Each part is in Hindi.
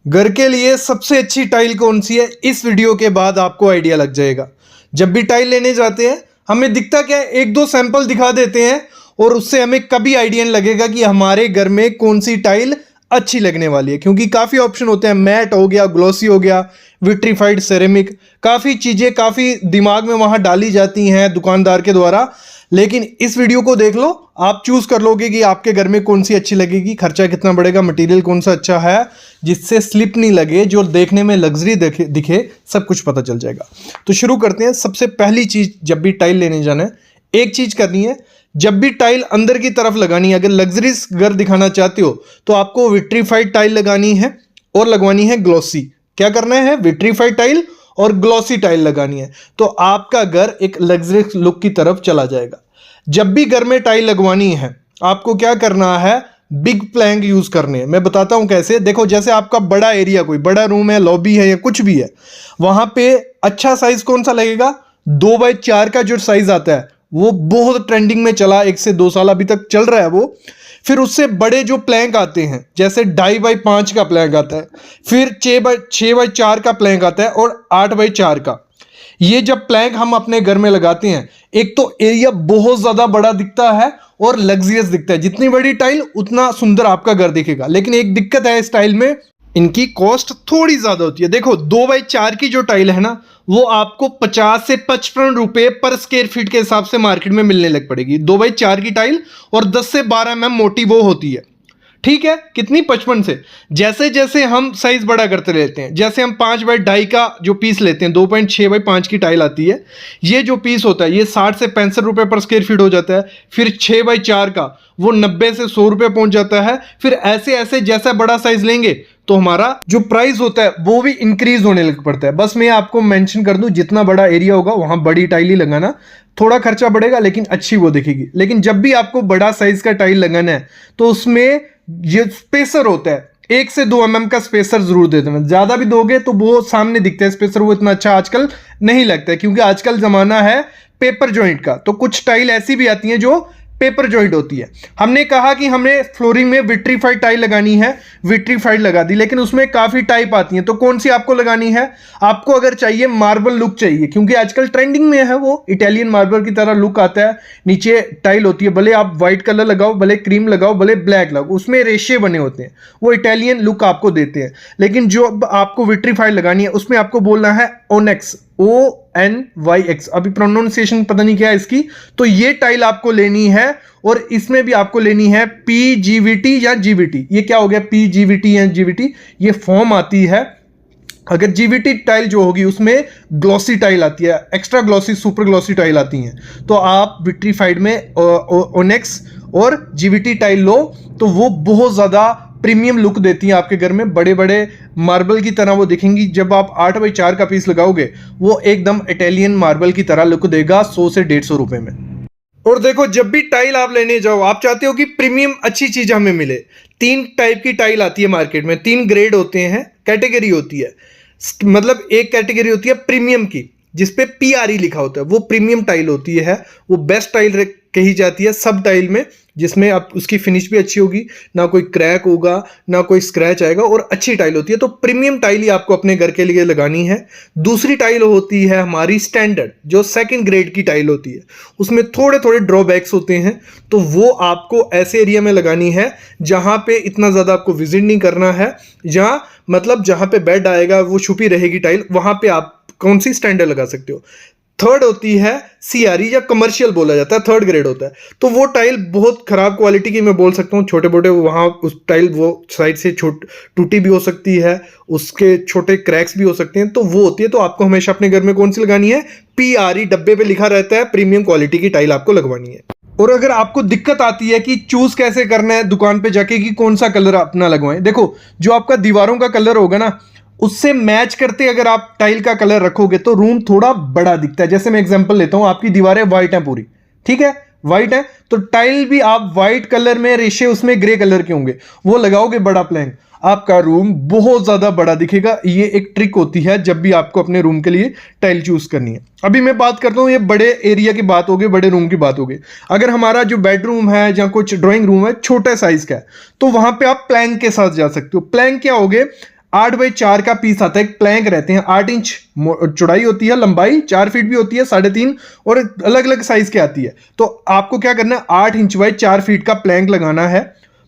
घर के लिए सबसे अच्छी टाइल कौन सी है, इस वीडियो के बाद आपको आइडिया लग जाएगा। जब भी टाइल लेने जाते हैं हमें दिखता क्या है, एक दो सैंपल दिखा देते हैं और उससे हमें कभी आइडिया नहीं लगेगा कि हमारे घर में कौन सी टाइल अच्छी लगने वाली है, क्योंकि काफ़ी ऑप्शन होते हैं। मैट हो गया, ग्लॉसी हो गया, विट्रीफाइड सेरेमिक, काफ़ी चीज़ें काफ़ी दिमाग में वहाँ डाली जाती हैं दुकानदार के द्वारा। लेकिन इस वीडियो को देख लो, आप चूज कर लोगे कि आपके घर में कौन सी अच्छी लगेगी, खर्चा कितना बढ़ेगा, मटेरियल कौन सा अच्छा है जिससे स्लिप नहीं लगे, जो देखने में लग्जरी दिखे, सब कुछ पता चल जाएगा। तो शुरू करते हैं। सबसे पहली चीज, जब भी टाइल लेने जाना है एक चीज करनी है, जब भी टाइल अंदर की तरफ लगानी है, अगर लग्जरीज घर दिखाना चाहते हो तो आपको विट्रीफाइड टाइल लगानी है और लगवानी है ग्लॉसी। क्या करना है, विट्रीफाइड टाइल और ग्लॉसी टाइल लगानी है, तो आपका घर एक लग्जरियस लुक की तरफ चला जाएगा। जब भी घर में टाइल लगवानी है आपको क्या करना है, बिग प्लैंक यूज करने हैं। मैं बताता हूं कैसे। देखो, जैसे आपका बड़ा एरिया, कोई बड़ा रूम है, लॉबी है या कुछ भी है, वहां पे अच्छा साइज कौन सा लगेगा, 2x4 का जो साइज आता है वो बहुत ट्रेंडिंग में चला, 1 से 2 साल अभी तक चल रहा है वो। फिर उससे बड़े जो प्लैंक आते हैं, जैसे 2.5x5 का प्लैंक आता है, फिर 6x4 का प्लैंक आता है और 8x4 का। ये जब प्लैंक हम अपने घर में लगाते हैं, एक तो एरिया बहुत ज्यादा बड़ा दिखता है और लग्जरियस दिखता है। जितनी बड़ी टाइल उतना सुंदर आपका घर दिखेगा। लेकिन एक दिक्कत है इस टाइल में, इनकी कॉस्ट थोड़ी ज्यादा होती है। देखो, 2x4 की जो टाइल है ना, वो आपको 50 से 55 रुपए पर स्क्वायर फीट के हिसाब से मार्केट में मिलने लग पड़ेगी। 2x4 की टाइल और 10 से 12 mm मोटी वो होती है। ठीक है, कितनी, 55 से। जैसे जैसे हम साइज बड़ा करते रहते हैं, जैसे हम 5x2.5 का जो पीस लेते हैं, 2.6x5 की टाइल आती है, ये जो पीस होता है ये 60 से 65 रुपए पर स्क्वायर फीट हो जाता है। फिर 6x4 का वो 90 से 100 रुपए पहुंच जाता है। फिर ऐसे ऐसे जैसा बड़ा साइज लेंगे तो हमारा जो प्राइस होता है वो भी इंक्रीज होने लग पड़ता है। बस मैं आपको मेंशन कर दूं, जितना बड़ा एरिया होगा वहां बड़ी टाइल ही लगाना। थोड़ा खर्चा बढ़ेगा लेकिन अच्छी वो दिखेगी। लेकिन जब भी आपको बड़ा साइज का टाइल लगाना है तो उसमें ये स्पेसर होता है, 1 से 2 mm का स्पेसर जरूर दे देना। ज्यादा भी दोगे तो वो सामने दिखता है स्पेसर, वो इतना अच्छा आजकल नहीं लगता है, क्योंकि आजकल जमाना है पेपर जॉइंट का। तो कुछ टाइल ऐसी भी आती हैं जो पेपर जॉइंट होती है। हमने कहा कि हमें फ्लोरिंग में विट्रीफाइड टाइल लगानी है, विट्रीफाइड लगा दी, लेकिन उसमें काफी टाइप आती हैं। तो कौन सी आपको लगानी है, आपको अगर चाहिए मार्बल लुक चाहिए, क्योंकि आजकल ट्रेंडिंग में है वो इटालियन मार्बल की तरह लुक आता है। नीचे टाइल होती है, भले आप व्हाइट कलर लगाओ, भले क्रीम लगाओ, भले ब्लैक लगाओ, उसमें रेशे बने होते हैं, वो इटालियन लुक आपको देते हैं। लेकिन जो आपको विट्रीफाइड लगानी है उसमें आपको बोलना है ओनेक्स, ONYX। अभी प्रोनाउंसिएशन पता नहीं क्या है इसकी। तो ये टाइल आपको लेनी है और इसमें भी आपको लेनी है PGVT या GVT। ये क्या हो गया, PGVT या GVT, ये फॉर्म आती है। अगर GVT टाइल जो होगी उसमें ग्लॉसी टाइल आती है, extra glossy, super glossy tile आती हैं। तो आप विट्रीफाइड में ओनेक्स और GVT टाइल लो तो वो बहुत ज्यादा प्रीमियम लुक देती है आपके घर में। बड़े बड़े मार्बल की तरह वो दिखेंगी। जब आप 8x4 का पीस लगाओगे वो एकदम इटालियन मार्बल की तरह लुक देगा, 100 से 150 रुपए में। और देखो, जब भी टाइल आप लेने जाओ, आप चाहते हो कि प्रीमियम अच्छी चीज हमें मिले। 3 टाइप की टाइल आती है मार्केट में, 3 ग्रेड होते हैं, कैटेगरी होती है। मतलब एक कैटेगरी होती है प्रीमियम की, जिसपे PRE लिखा होता है, वो प्रीमियम टाइल होती है। वो बेस्ट टाइल कही जाती है सब टाइल में, जिसमें आप उसकी फिनिश भी अच्छी होगी, ना कोई क्रैक होगा, ना कोई स्क्रैच आएगा, और अच्छी टाइल होती है। तो प्रीमियम टाइल ही आपको अपने घर के लिए लगानी है। दूसरी टाइल होती है हमारी स्टैंडर्ड, जो 2nd ग्रेड की टाइल होती है। उसमें थोड़े थोड़े ड्रॉबैक्स होते हैं, तो वो आपको ऐसे एरिया में लगानी है जहां पे इतना ज्यादा आपको विजिट नहीं करना है, जहां मतलब जहां पे बेड आएगा वो छुपी रहेगी टाइल, वहां पे आप कौन सी स्टैंडर्ड लगा सकते हो। थर्ड होती है CRE या कमर्शियल बोला जाता है, 3rd ग्रेड होता है। तो वो टाइल बहुत खराब क्वालिटी की, मैं बोल सकता हूँ, छोटे मोटे वहाँ उस टाइल वो साइड से टूटी भी हो सकती है, उसके छोटे क्रैक्स भी हो सकते हैं, तो वो होती है। तो आपको हमेशा अपने घर में कौन सी लगानी है, PRE, डब्बे पे लिखा रहता है, प्रीमियम क्वालिटी की टाइल आपको लगवानी है। और अगर आपको दिक्कत आती है कि चूज कैसे करना है दुकान पे जाके कि कौन सा कलर अपना लगवाएं, देखो, जो आपका दीवारों का कलर होगा ना, उससे मैच करते अगर आप टाइल का कलर रखोगे तो रूम थोड़ा बड़ा दिखता है। जैसे मैं एग्जांपल लेता हूं, आपकी दीवारें व्हाइट हैं पूरी, ठीक है, व्हाइट है, तो टाइल भी आप व्हाइट कलर में, रेशे उसमें ग्रे कलर के होंगे, वो लगाओगे बड़ा प्लैंक, आपका रूम बहुत ज्यादा बड़ा दिखेगा। ये एक ट्रिक होती है जब भी आपको अपने रूम के लिए टाइल चूज करनी है। अभी मैं बात करता हूं, ये बड़े एरिया की बात होगी, बड़े रूम की बात होगी। अगर हमारा जो बेडरूम है या कुछ ड्राइंग रूम है छोटे साइज का है, तो वहां पे आप प्लैंक के साथ जा सकते हो। प्लैंक क्या होगे, 8x4 का पीस आता है, एक प्लैंक रहते हैं, 8 इंच चौड़ाई होती है, लंबाई 4 फीट भी होती है, 3.5 और अलग अलग साइज की आती है। तो आपको क्या करना है, 8 इंच बाई 4 फीट का प्लैंक लगाना है।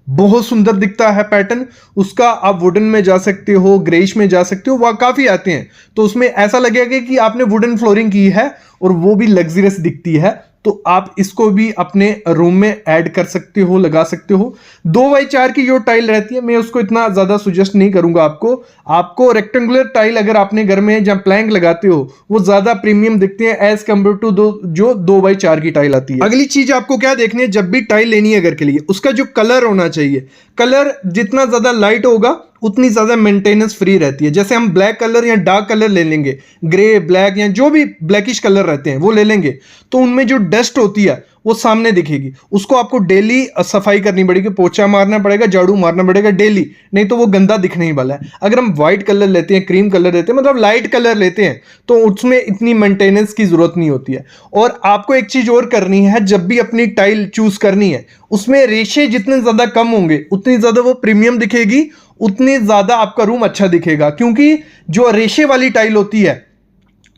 बहुत सुंदर दिखता है पैटर्न उसका। आप वुडन में जा सकते हो, ग्रेइश में जा सकते हो, वह काफी आते हैं, तो उसमें ऐसा लगेगा कि आपने वुडन फ्लोरिंग की है और वो भी लग्जरियस दिखती है। तो आप इसको भी अपने रूम में ऐड कर सकते हो, लगा सकते हो। 2x4 की जो टाइल रहती है मैं उसको इतना ज्यादा सुजेस्ट नहीं करूंगा आपको रेक्टेंगुलर टाइल अगर आपने घर में जहां प्लैंक लगाते हो वो ज्यादा प्रीमियम दिखते हैं एज कंपेयर टू जो 2x4 की टाइल आती है। अगली चीज आपको क्या देखनी है, जब भी टाइल लेनी है घर के लिए, उसका जो कलर होना चाहिए, कलर जितना ज्यादा लाइट होगा उतनी ज्यादा मेंटेनेंस फ्री रहती है। जैसे हम ब्लैक कलर या डार्क कलर ले लेंगे, ग्रे, ब्लैक या जो भी ब्लैकिश कलर रहते हैं वो ले लेंगे, तो उनमें जो डस्ट होती है वो सामने दिखेगी। उसको आपको डेली सफाई करनी पड़ेगी, पोछा मारना पड़ेगा, झाड़ू मारना पड़ेगा डेली, नहीं तो वो गंदा दिखने ही वाला है। अगर हम व्हाइट कलर लेते हैं, क्रीम कलर लेते हैं, मतलब लाइट कलर लेते हैं, तो उसमें इतनी मेंटेनेंस की जरूरत नहीं होती है। और आपको एक चीज और करनी है, जब भी अपनी टाइल चूज करनी है, उसमें रेशे जितने ज्यादा कम होंगे उतनी ज्यादा वो प्रीमियम दिखेगी, उतनी ज्यादा आपका रूम अच्छा दिखेगा। क्योंकि जो रेशे वाली टाइल होती है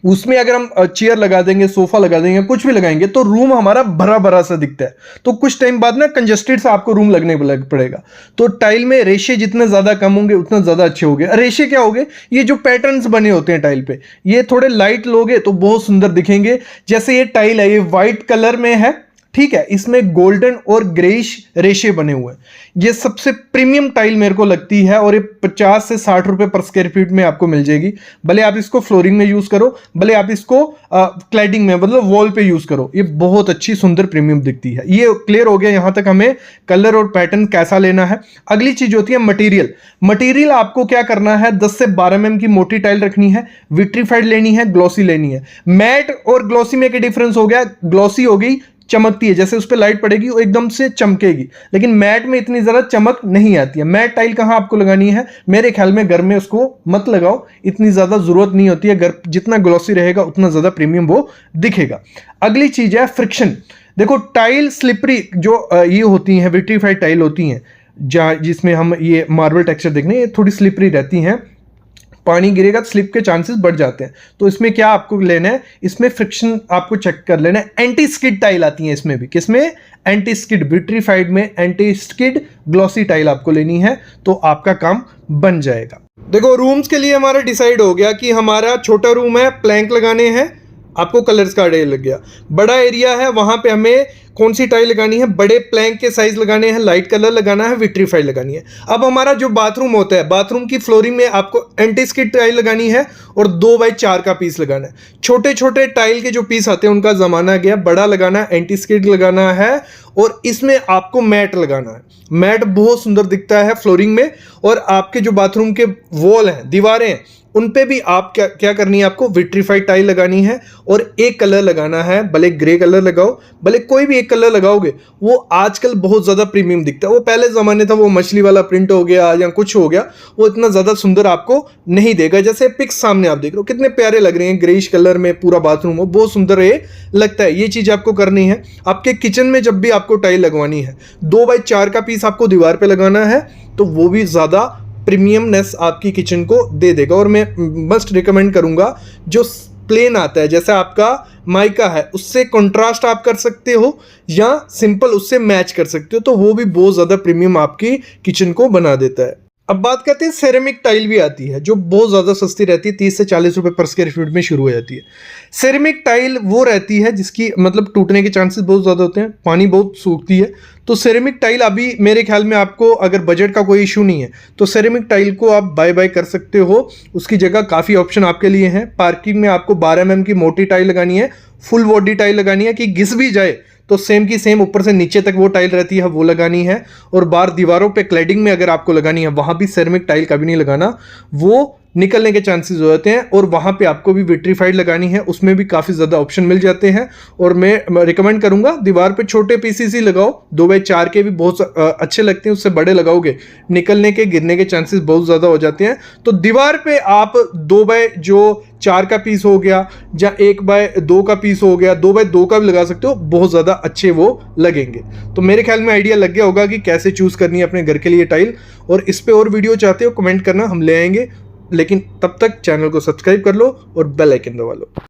उसमें अगर हम चेयर लगा देंगे, सोफा लगा देंगे, कुछ भी लगाएंगे, तो रूम हमारा भरा भरा सा दिखता है, तो कुछ टाइम बाद ना कंजेस्टेड सा आपको रूम लगने लग पड़ेगा। तो टाइल में रेशे जितने ज्यादा कम होंगे उतना ज्यादा अच्छे होंगे। रेशे क्या होंगे, ये जो पैटर्न्स बने होते हैं टाइल पे, ये थोड़े लाइट लोगे तो बहुत सुंदर दिखेंगे। जैसे ये टाइल है, ये व्हाइट कलर में है, ठीक है, इसमें गोल्डन और ग्रेइश रेशे बने हुए हैं। ये सबसे प्रीमियम टाइल मेरे को लगती है और ये 50 से 60 रुपए पर स्क्वायर फीट में आपको मिल जाएगी। भले आप इसको फ्लोरिंग में यूज करो, भले आप इसको क्लैडिंग में मतलब वॉल पे यूज करो, ये बहुत अच्छी सुंदर प्रीमियम दिखती है। ये क्लियर हो गया यहां तक हमें कलर और पैटर्न कैसा लेना है। अगली चीज होती है मटेरियल। मटेरियल आपको क्या करना है, 10 से 12 mm की मोटी टाइल रखनी है, विट्रीफाइड लेनी है, ग्लॉसी लेनी है। मैट और ग्लॉसी में क्या डिफरेंस हो गया, ग्लॉसी हो गई चमकती है, जैसे उस पर लाइट पड़ेगी वो एकदम से चमकेगी, लेकिन मैट में इतनी ज्यादा चमक नहीं आती है। मैट टाइल कहां आपको लगानी है, मेरे ख्याल में घर में उसको मत लगाओ, इतनी ज्यादा जरूरत नहीं होती है। घर जितना ग्लॉसी रहेगा उतना ज्यादा प्रीमियम वो दिखेगा। अगली चीज है फ्रिक्शन। देखो टाइल स्लिपरी जो ये होती है, विट्रीफाइड टाइल होती हैं, जिसमें हम ये मार्बल टेक्सचर देखने, ये थोड़ी स्लिपरी रहती हैं, पानी गिरेगा तो स्लिप के चांसेस बढ़ जाते हैं। तो इसमें क्या आपको लेना है, इसमें फ्रिक्शन आपको चेक कर लेना है। एंटी स्किड टाइल आती है इसमें भी, किसमें, एंटी स्किड, विट्रीफाइड में एंटी स्किड ग्लॉसी टाइल आपको लेनी है, तो आपका काम बन जाएगा। देखो रूम्स के लिए हमारा डिसाइड हो गया कि हमारा छोटा रूम है, प्लैंक लगाने हैं, आपको कलर्स का आइडिया लग गया। बड़ा एरिया है, वहां पे हमें कौन सी टाइल लगानी है, बड़े प्लैंक के साइज लगाने हैं, लाइट कलर लगाना है, विट्रीफाइड लगानी है। अब हमारा जो बाथरूम होता है, बाथरूम की फ्लोरिंग में आपको एंटी स्किड टाइल लगानी है और 2x4 का पीस लगाना है। छोटे छोटे टाइल के जो पीस आते हैं उनका जमाना गया, बड़ा लगाना है, एंटी स्किड लगाना है और इसमें आपको मैट लगाना है। मैट बहुत सुंदर दिखता है फ्लोरिंग में। और आपके जो बाथरूम के वॉल हैं, दीवारें हैं, उन पे भी आप क्या करनी है, आपको विट्रीफाइड टाइल लगानी है और एक कलर लगाना है, भले ग्रे कलर लगाओ, भले कोई भी एक कलर लगाओगे, वो आजकल बहुत ज़्यादा प्रीमियम दिखता है। वो पहले ज़माने था, वो मछली वाला प्रिंट हो गया या कुछ हो गया, वो इतना ज़्यादा सुंदर आपको नहीं देगा। जैसे पिक्स सामने आप देख रहे हो कितने प्यारे लग रहे हैं, ग्रेइश कलर में पूरा बाथरूम हो, बहुत सुंदर ये लगता है। ये चीज़ आपको करनी है। आपके किचन में जब भी आपको टाइल लगवानी है, 2x4 का पीस आपको दीवार पर लगाना है, तो वो भी ज़्यादा प्रीमियमनेस आपकी किचन को दे देगा। और मैं मस्ट रिकमेंड करूंगा जो प्लेन आता है, जैसा आपका माइका है, उससे कंट्रास्ट आप कर सकते हो या सिंपल उससे मैच कर सकते हो, तो वो भी बहुत ज़्यादा प्रीमियम आपकी किचन को बना देता है। अब बात करते हैं सेरेमिक टाइल भी आती है जो बहुत ज़्यादा सस्ती रहती है, 30 से 40 रुपए पर स्क्वायर फीट में शुरू हो जाती है। सेरेमिक टाइल वो रहती है जिसकी मतलब टूटने के चांसेस बहुत ज़्यादा होते हैं, पानी बहुत सूखती है। तो सेरेमिक टाइल अभी मेरे ख्याल में आपको अगर बजट का कोई इशू नहीं है तो सेरेमिक टाइल को आप बाय कर सकते हो। उसकी जगह काफ़ी ऑप्शन आपके लिए हैं। पार्किंग में आपको 12 mm की मोटी टाइल लगानी है, फुल बॉडी टाइल लगानी है कि घिस भी जाए तो सेम की सेम ऊपर से नीचे तक वो टाइल रहती है, वो लगानी है। और बाहर दीवारों पे क्लैडिंग में अगर आपको लगानी है, वहाँ भी सेरेमिक टाइल कभी नहीं लगाना, वो निकलने के चांसेस हो जाते हैं और वहाँ पे आपको भी विट्रीफाइड लगानी है, उसमें भी काफ़ी ज़्यादा ऑप्शन मिल जाते हैं। और मैं रिकमेंड करूँगा दीवार पे छोटे पीसीसी लगाओ, 2x4 के भी बहुत अच्छे लगते हैं, उससे बड़े लगाओगे निकलने के गिरने के चांसेस बहुत ज़्यादा हो जाते हैं। तो दीवार पे आप 2x4 का पीस हो गया या 1x2 का पीस हो गया, 2x2 का भी लगा सकते हो, बहुत ज़्यादा अच्छे वो लगेंगे। तो मेरे ख्याल में आइडिया लग गया होगा कि कैसे चूज़ करनी है अपने घर के लिए टाइल। और इस पे और वीडियो चाहते हो कमेंट करना, हम ले आएंगे। लेकिन तब तक चैनल को सब्सक्राइब कर लो और बेल आइकन दबा लो।